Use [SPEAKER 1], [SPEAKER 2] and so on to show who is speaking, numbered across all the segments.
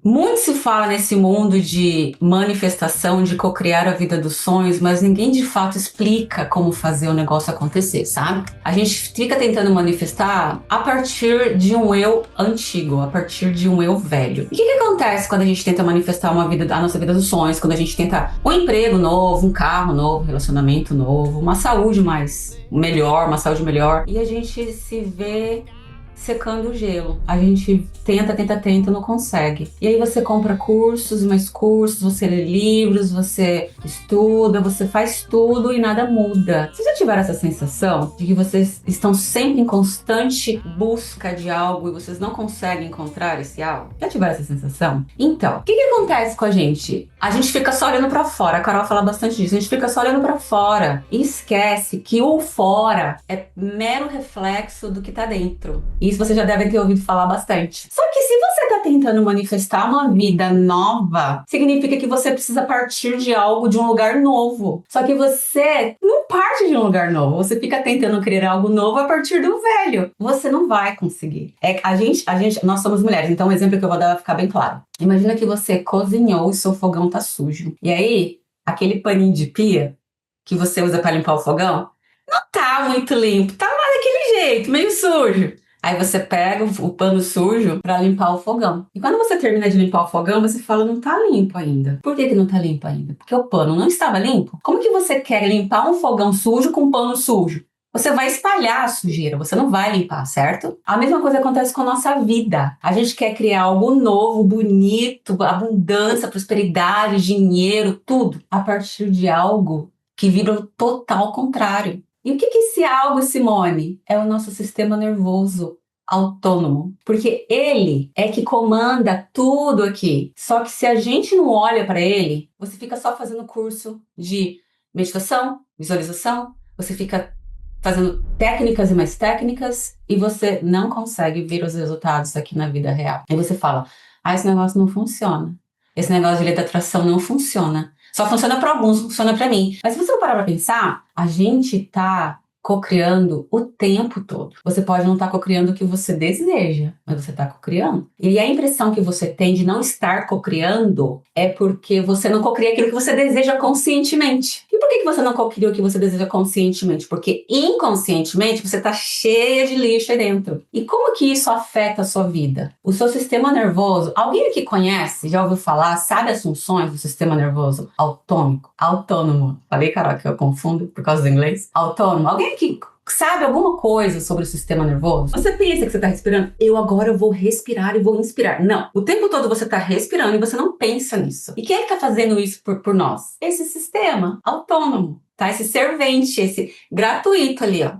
[SPEAKER 1] Muito se fala nesse mundo de manifestação, de cocriar a vida dos sonhos, mas ninguém de fato explica como fazer o negócio acontecer, sabe? A gente fica tentando manifestar a partir de um eu antigo, a partir de um eu velho. E o que acontece quando a gente tenta manifestar a nossa vida dos sonhos, quando a gente tenta um emprego novo, um carro novo, um relacionamento novo, uma saúde mais melhor, uma saúde melhor, e a gente se vê secando o gelo. A gente tenta, não consegue. E aí você compra cursos, mais cursos, você lê livros, você estuda, você faz tudo e nada muda. Vocês já tiveram essa sensação de que vocês estão sempre em constante busca de algo e vocês não conseguem encontrar esse algo? Já tiveram essa sensação? Então, o que acontece com a gente? A gente fica só olhando pra fora. A Carol fala bastante disso. A gente fica só olhando pra fora e esquece que o fora é mero reflexo do que tá dentro. Isso vocês já devem ter ouvido falar bastante. Só que se você tá tentando manifestar uma vida nova, significa que você precisa partir de algo, de um lugar novo. Só que você não parte de um lugar novo. Você fica tentando criar algo novo a partir do velho. Você não vai conseguir. Nós somos mulheres, então o exemplo que eu vou dar vai ficar bem claro. Imagina que você cozinhou e seu fogão tá sujo. E aí, aquele paninho de pia que você usa para limpar o fogão, não tá muito limpo, tá lá daquele jeito, meio sujo. Aí você pega o pano sujo para limpar o fogão. E quando você termina de limpar o fogão, você fala, não tá limpo ainda. Por que não tá limpo ainda? Porque o pano não estava limpo. Como que você quer limpar um fogão sujo com pano sujo? Você vai espalhar a sujeira, você não vai limpar, certo? A mesma coisa acontece com a nossa vida. A gente quer criar algo novo, bonito, abundância, prosperidade, dinheiro, tudo, a partir de algo que vira o total contrário. E o que é esse algo, Simone? É o nosso sistema nervoso autônomo, porque ele é que comanda tudo aqui. Só que se a gente não olha para ele, você fica só fazendo curso de meditação, visualização, você fica fazendo técnicas e mais técnicas e você não consegue ver os resultados aqui na vida real. Aí você fala, esse negócio não funciona. Esse negócio de lei da atração não funciona. Só funciona para alguns, não funciona para mim. Mas se você parar para pensar, a gente tá cocriando o tempo todo. Você pode não estar cocriando o que você deseja, mas você está cocriando. E a impressão que você tem de não estar cocriando é porque você não cocria aquilo que você deseja conscientemente. E por que você não cocria o que você deseja conscientemente? Porque inconscientemente você está cheia de lixo aí dentro. E como que isso afeta a sua vida? O seu sistema nervoso, alguém que conhece, já ouviu falar, sabe as funções do sistema nervoso autômico? Autônomo. Falei, Carol, que eu confundo por causa do inglês. Autônomo. Alguém que sabe alguma coisa sobre o sistema nervoso? Você pensa que você está respirando, agora vou respirar e vou inspirar. Não. O tempo todo você está respirando e você não pensa nisso. E quem é que está fazendo isso por nós? Esse sistema autônomo, tá? Esse servente, esse gratuito ali, ó.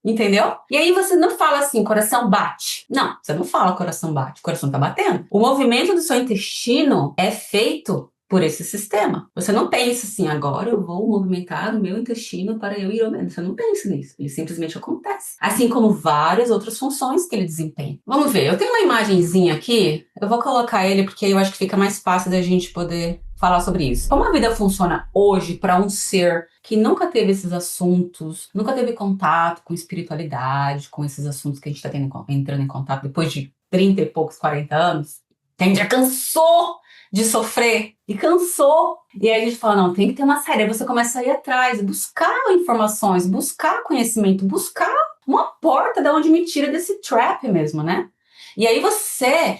[SPEAKER 1] Entendeu? E aí você não fala assim, coração bate. Não, você não fala coração bate, o coração tá batendo. O movimento do seu intestino é feito por esse sistema. Você não pensa assim, agora eu vou movimentar o meu intestino para eu ir ao médico. Você não pensa nisso. Ele simplesmente acontece. Assim como várias outras funções que ele desempenha. Vamos ver, eu tenho uma imagenzinha aqui. Eu vou colocar ele porque eu acho que fica mais fácil da gente poder falar sobre isso. Como a vida funciona hoje para um ser que nunca teve esses assuntos, nunca teve contato com espiritualidade, com esses assuntos que a gente está entrando em contato depois de 30 e poucos, 40 anos, que a gente já cansou de sofrer e cansou. E aí a gente fala, não, tem que ter uma saída. Aí você começa a ir atrás, buscar informações, buscar conhecimento, buscar uma porta de onde me tira desse trap mesmo, né? E aí você,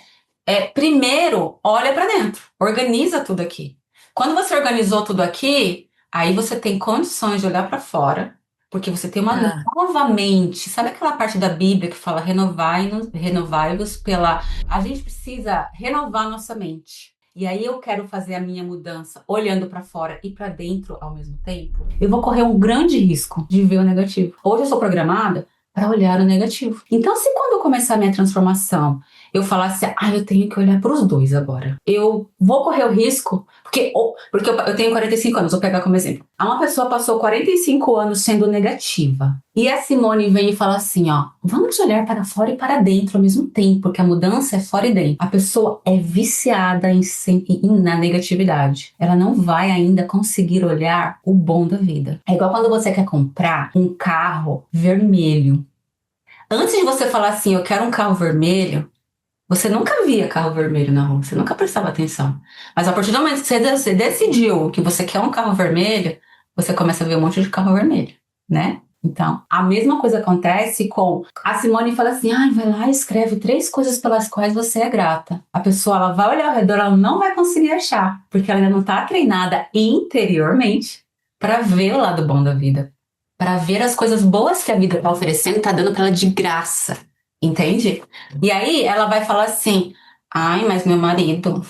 [SPEAKER 1] primeiro, olha para dentro, organiza tudo aqui. Quando você organizou tudo aqui, aí você tem condições de olhar para fora, porque você tem uma nova mente. Sabe aquela parte da Bíblia que fala renovai-vos pela... A gente precisa renovar nossa mente. E aí eu quero fazer a minha mudança olhando para fora e para dentro ao mesmo tempo. Eu vou correr um grande risco de ver o negativo. Hoje eu sou programada para olhar o negativo. Então, se quando eu começar a minha transformação, eu falar assim, eu tenho que olhar para os dois agora. Eu vou correr o risco, porque eu tenho 45 anos, vou pegar como exemplo. Uma pessoa passou 45 anos sendo negativa. E a Simone vem e fala assim, vamos olhar para fora e para dentro ao mesmo tempo, porque a mudança é fora e dentro. A pessoa é viciada na negatividade. Ela não vai ainda conseguir olhar o bom da vida. É igual quando você quer comprar um carro vermelho. Antes de você falar assim, eu quero um carro vermelho, Você nunca via carro vermelho na rua, você nunca prestava atenção. Mas a partir do momento que você decidiu que você quer um carro vermelho, você começa a ver um monte de carro vermelho, né? Então, a mesma coisa acontece com a Simone fala assim: ai, vai lá e escreve 3 coisas pelas quais você é grata. A pessoa ela vai olhar ao redor, ela não vai conseguir achar, porque ela ainda não está treinada interiormente para ver o lado bom da vida, para ver as coisas boas que a vida está oferecendo, está dando para ela de graça, entende? E aí ela vai falar assim: ai, mas meu marido, como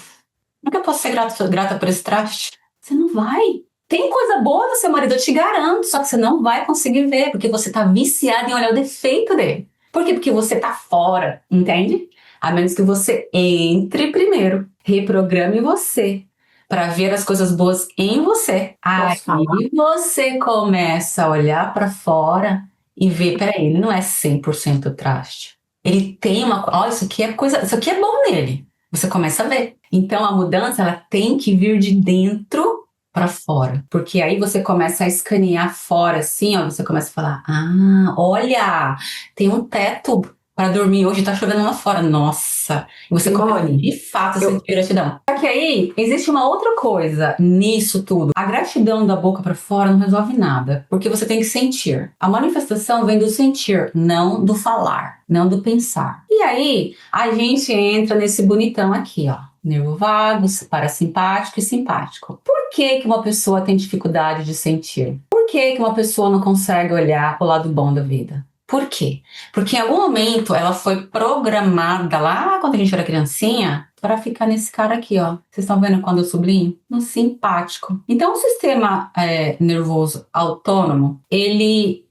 [SPEAKER 1] é que eu posso ser grata por esse traste? Você não vai. Tem coisa boa no seu marido, eu te garanto, só que você não vai conseguir ver, porque você tá viciado em olhar o defeito dele. Por quê? Porque você tá fora, entende? A menos que você entre primeiro, reprograme você para ver as coisas boas em você. Aí você começa a olhar para fora e ver, peraí, ele não é 100% traste. Ele tem uma, ó, isso aqui é coisa, isso aqui é bom nele. Você começa a ver. Então a mudança ela tem que vir de dentro para fora, porque aí você começa a escanear fora assim, ó, você começa a falar: "Ah, olha, tem um teto para dormir hoje, tá chovendo lá fora. Nossa". E você começa de fato a sentir gratidão. Só que aí existe uma outra coisa nisso tudo. A gratidão da boca para fora não resolve nada, porque você tem que sentir. A manifestação vem do sentir, não do falar, não do pensar. E aí a gente entra nesse bonitão aqui, ó. Nervo vago, parasimpático e simpático. Por que que uma pessoa tem dificuldade de sentir? Por que que uma pessoa não consegue olhar o lado bom da vida? Por quê? Porque em algum momento ela foi programada lá quando a gente era criancinha para ficar nesse cara aqui, ó. Vocês estão vendo quando eu sublinho? No simpático. Então o sistema nervoso autônomo, ele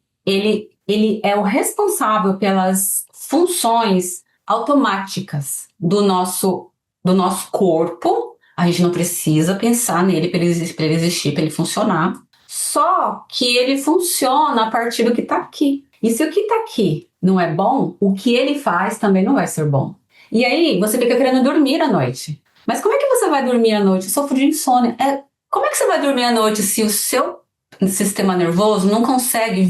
[SPEAKER 1] é o responsável pelas funções automáticas do nosso corpo. A gente não precisa pensar nele para ele existir, para ele funcionar. Só que ele funciona a partir do que está aqui. E se o que está aqui não é bom, o que ele faz também não vai ser bom. E aí você fica querendo dormir à noite. Mas como é que você vai dormir à noite? Eu sofro de insônia. Como é que você vai dormir à noite se o seu sistema nervoso não consegue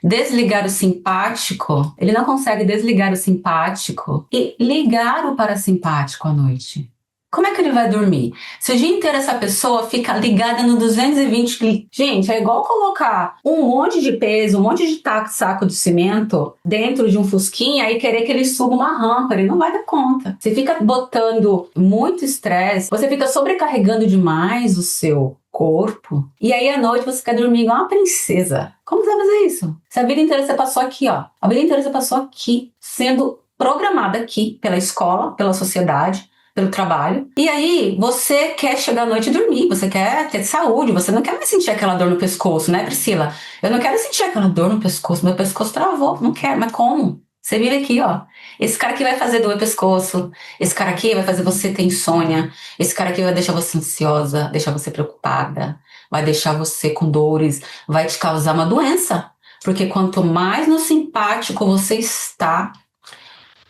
[SPEAKER 1] desligar o simpático? Ele não consegue desligar o simpático e ligar o parasimpático à noite. Como é que ele vai dormir? Se o dia inteiro essa pessoa fica ligada no 220... Gente, é igual colocar um monte de peso, um monte de saco de cimento dentro de um fusquinha e querer que ele suba uma rampa. Ele não vai dar conta. Você fica botando muito estresse, você fica sobrecarregando demais o seu corpo. E aí à noite você quer dormir igual uma princesa. Como você vai fazer isso? Se a vida inteira você passou aqui, ó. A vida inteira você passou aqui, sendo programada aqui pela escola, pela sociedade, pelo trabalho. E aí você quer chegar à noite e dormir, você quer ter saúde, você não quer mais sentir aquela dor no pescoço, né, Priscila? Eu não quero sentir aquela dor no pescoço, meu pescoço travou, não quero, mas como? Você vira aqui, ó. Esse cara aqui vai fazer doer o pescoço, esse cara aqui vai fazer você ter insônia, esse cara aqui vai deixar você ansiosa, deixar você preocupada, vai deixar você com dores, vai te causar uma doença. Porque quanto mais no simpático você está,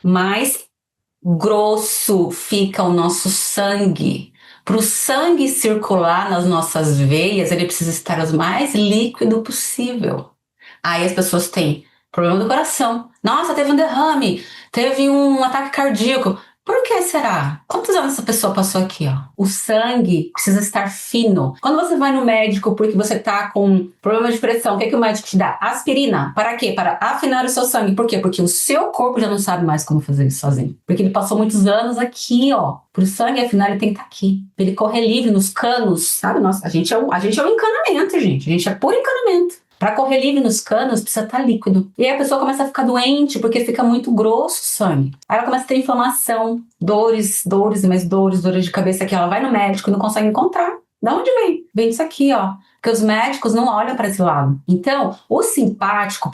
[SPEAKER 1] mais grosso fica o nosso sangue. Para o sangue circular nas nossas veias, ele precisa estar o mais líquido possível. Aí as pessoas têm problema do coração. Nossa, teve um derrame, teve um ataque cardíaco. Por que será? Quantos anos essa pessoa passou aqui, ó? O sangue precisa estar fino. Quando você vai no médico porque você tá com problema de pressão, o que o médico te dá? Aspirina. Para quê? Para afinar o seu sangue. Por quê? Porque o seu corpo já não sabe mais como fazer isso sozinho. Porque ele passou muitos anos aqui, ó. Pro sangue afinar, ele tem que estar aqui. Pra ele correr livre nos canos, sabe? Nossa, a gente é um encanamento, gente. A gente é puro encanamento. Para correr livre nos canos, precisa estar líquido. E aí a pessoa começa a ficar doente porque fica muito grosso o sangue. Aí ela começa a ter inflamação, dores e mais dores de cabeça que ela vai no médico e não consegue encontrar. Da onde vem? Vem disso aqui, ó. Porque os médicos não olham para esse lado. Então, o simpático,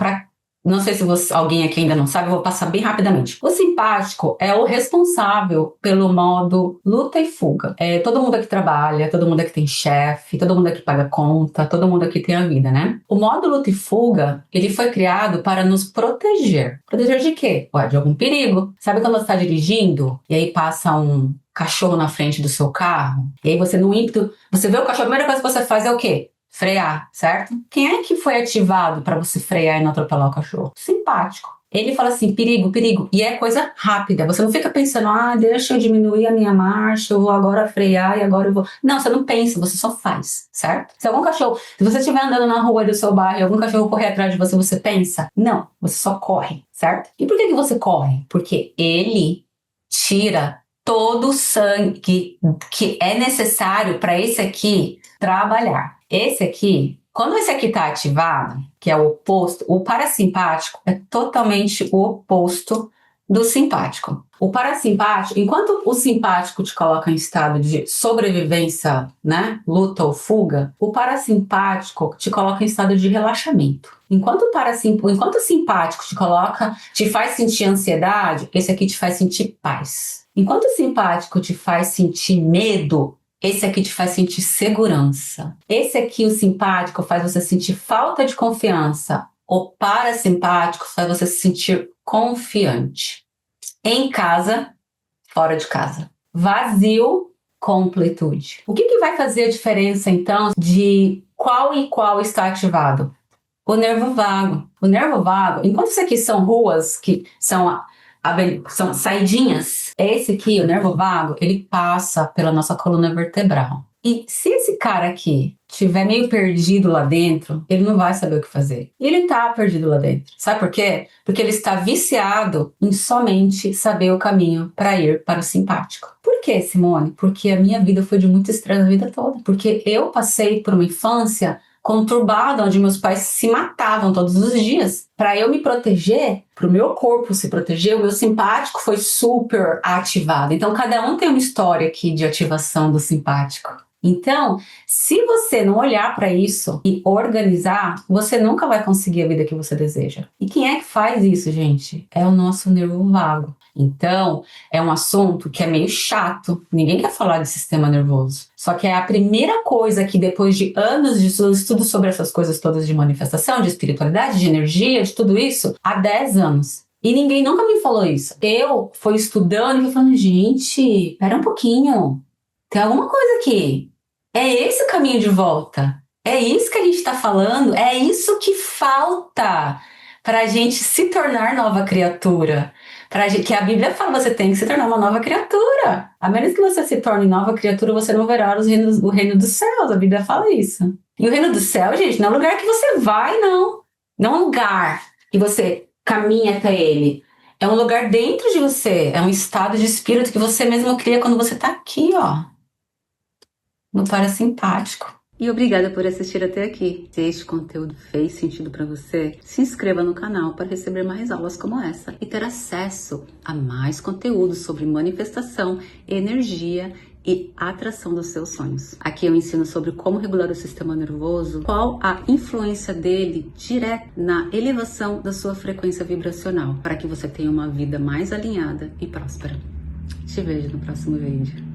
[SPEAKER 1] não sei se alguém aqui ainda não sabe, eu vou passar bem rapidamente. O simpático é o responsável pelo modo luta e fuga. Todo mundo aqui trabalha, todo mundo aqui tem chefe, todo mundo aqui paga conta, todo mundo aqui tem a vida, né? O modo luta e fuga, ele foi criado para nos proteger. Proteger de quê? Ué, de algum perigo. Sabe quando você está dirigindo e aí passa um cachorro na frente do seu carro? E aí você, no ímpeto, você vê o cachorro, a primeira coisa que você faz é o quê? Frear, certo? Quem é que foi ativado para você frear e não atropelar o cachorro? Simpático. ele fala assim, perigo, perigo, e é coisa rápida. Você não fica pensando, deixa eu diminuir a minha marcha, eu vou agora frear e agora eu vou... Não, você não pensa, você só faz, certo? Se algum cachorro, se você estiver andando na rua do seu bairro e algum cachorro correr atrás de você, você pensa? Não, você só corre, certo? E por que você corre? Porque ele tira todo o sangue que é necessário para esse aqui trabalhar. Esse aqui, quando esse aqui está ativado, que é o oposto, o parasimpático é totalmente o oposto do simpático. O parasimpático, enquanto o simpático te coloca em estado de sobrevivência, né, luta ou fuga, o parasimpático te coloca em estado de relaxamento. Enquanto o simpático te faz sentir ansiedade, esse aqui te faz sentir paz. Enquanto o simpático te faz sentir medo, esse aqui te faz sentir segurança. Esse aqui, o simpático, faz você sentir falta de confiança. O parasimpático faz você se sentir confiante. Em casa, fora de casa. Vazio, completude. O que vai fazer a diferença, então, de qual e qual está ativado? O nervo vago. O nervo vago, enquanto isso aqui são ruas que são saidinhas, esse aqui, o nervo vago, ele passa pela nossa coluna vertebral. E se esse cara aqui estiver meio perdido lá dentro, ele não vai saber o que fazer. E ele tá perdido lá dentro. Sabe por quê? Porque ele está viciado em somente saber o caminho para ir para o simpático. Por quê, Simone? Porque a minha vida foi de muito estresse a vida toda. Porque eu passei por uma infância conturbada, onde meus pais se matavam todos os dias. Para eu me proteger, para o meu corpo se proteger, o meu simpático foi super ativado. Então, cada um tem uma história aqui de ativação do simpático. Então, se você não olhar para isso e organizar, você nunca vai conseguir a vida que você deseja. E quem é que faz isso, gente? É o nosso nervo vago. Então, é um assunto que é meio chato. Ninguém quer falar de sistema nervoso. Só que é a primeira coisa que, depois de anos de estudo sobre essas coisas todas de manifestação, de espiritualidade, de energia, de tudo isso, há 10 anos. E ninguém nunca me falou isso. Eu fui estudando e fui falando, gente, pera um pouquinho. Tem alguma coisa aqui. É esse o caminho de volta. É isso que a gente está falando. É isso que falta para a gente se tornar nova criatura. Que a Bíblia fala, você tem que se tornar uma nova criatura. A menos que você se torne nova criatura, você não verá o reino dos céus. A Bíblia fala isso. E o reino do céu, gente, não é um lugar que você vai, não. Não é um lugar que você caminha até ele. É um lugar dentro de você. É um estado de espírito que você mesmo cria quando você está aqui, ó, no parasimpático. E obrigada por assistir até aqui. Se este conteúdo fez sentido para você, se inscreva no canal para receber mais aulas como essa e ter acesso a mais conteúdo sobre manifestação, energia e atração dos seus sonhos. Aqui eu ensino sobre como regular o sistema nervoso, qual a influência dele direta na elevação da sua frequência vibracional, para que você tenha uma vida mais alinhada e próspera. Te vejo no próximo vídeo.